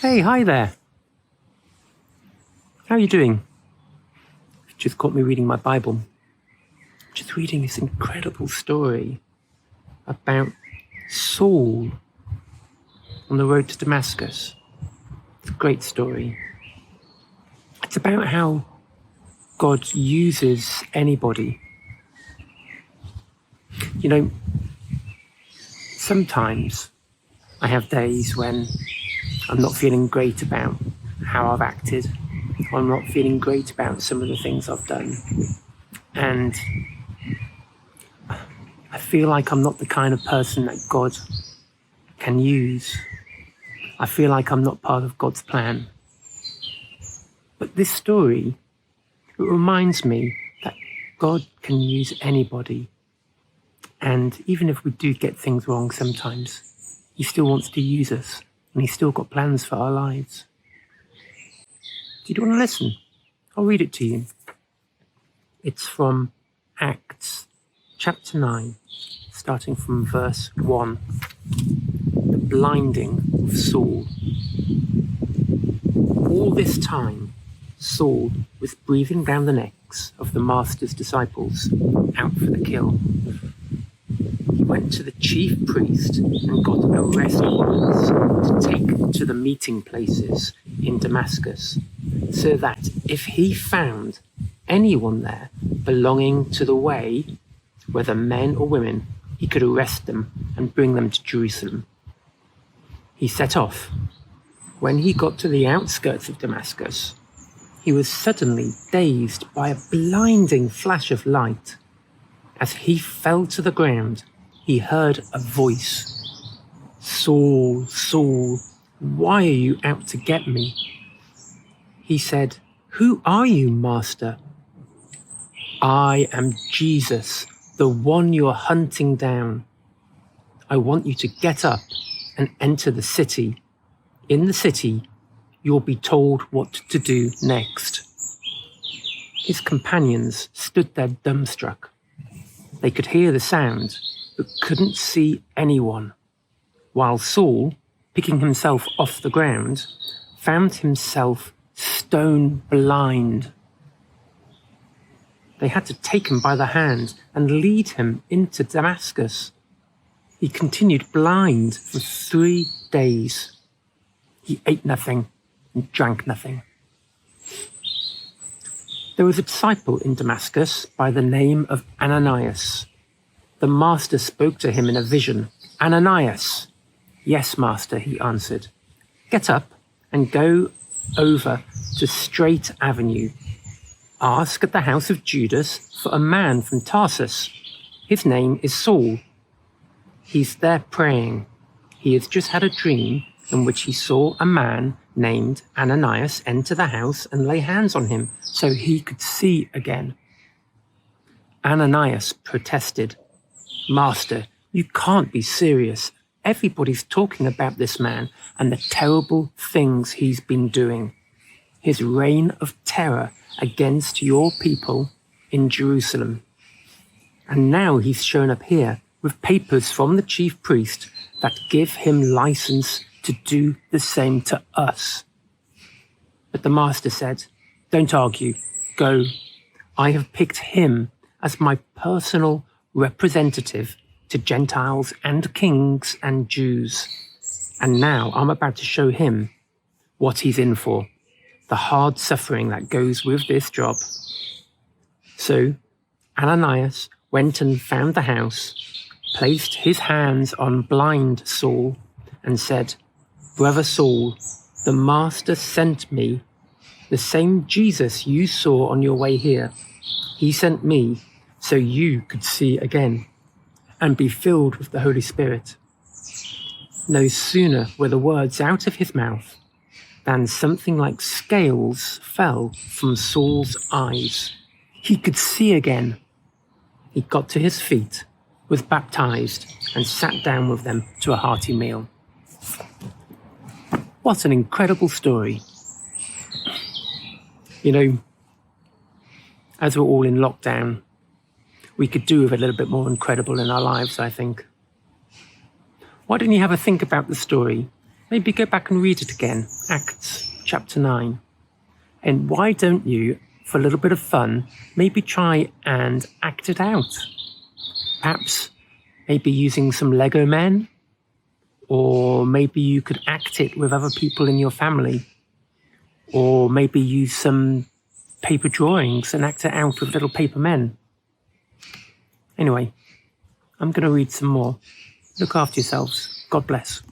Hey, hi there. How are you doing? You've just caught me reading my Bible. Just reading this incredible story about Saul on the road to Damascus. It's a great story. It's about how God uses anybody. You know, sometimes I have days when I'm not feeling great about how I've acted. I'm not feeling great about some of the things I've done. And I feel like I'm not the kind of person that God can use. I feel like I'm not part of God's plan. But this story, it reminds me that God can use anybody. And even if we do get things wrong sometimes, He still wants to use us, and He's still got plans for our lives. Do you want to listen? I'll read it to you. It's from Acts chapter 9, starting from verse 1. The blinding of Saul. All this time, Saul was breathing down the necks of the Master's disciples out for the kill. He went to the chief priest and got arrest warrants to take to the meeting places in Damascus, so that if he found anyone there belonging to the way, whether men or women, he could arrest them and bring them to Jerusalem. He set off. When he got to the outskirts of Damascus, he was suddenly dazed by a blinding flash of light. As he fell to the ground, he heard a voice. "Saul, Saul, why are you out to get me?" He said, "Who are you, Master?" "I am Jesus, the one you're hunting down. I want you to get up and enter the city. In the city, you'll be told what to do next." His companions stood there dumbstruck. They could hear the sound, but couldn't see anyone, while Saul, picking himself off the ground, found himself stone blind. They had to take him by the hand and lead him into Damascus. He continued blind for 3 days. He ate nothing and drank nothing. There was a disciple in Damascus by the name of Ananias. The Master spoke to him in a vision. "Ananias." "Yes, Master," he answered. "Get up and go over to Straight Avenue. Ask at the house of Judas for a man from Tarsus. His name is Saul. He's there praying. He has just had a dream in which he saw a man named Ananias enter the house and lay hands on him so he could see again." Ananias protested. "Master, you can't be serious. Everybody's talking about this man and the terrible things he's been doing. His reign of terror against your people in Jerusalem. And now he's shown up here with papers from the chief priest that give him license to do the same to us." But the Master said, "Don't argue. Go. I have picked him as my personal representative to Gentiles and kings and Jews. And now I'm about to show him what he's in for, the hard suffering that goes with this job." So Ananias went and found the house, placed his hands on blind Saul, and said, "Brother Saul, the Master sent me, the same Jesus you saw on your way here. He sent me so you could see again and be filled with the Holy Spirit." No sooner were the words out of his mouth than something like scales fell from Saul's eyes. He could see again. He got to his feet, was baptized, and sat down with them to a hearty meal. What an incredible story. You know, as we're all in lockdown, we could do with a little bit more incredible in our lives, I think. Why don't you have a think about the story maybe go back and read it again, Acts chapter 9. And why don't you, for a little bit of fun, maybe try and act it out? Perhaps maybe using some Lego men, or maybe you could act it with other people in your family, or maybe use some paper drawings and act it out with little paper men. Anyway, I'm going to read some more. Look after yourselves. God bless.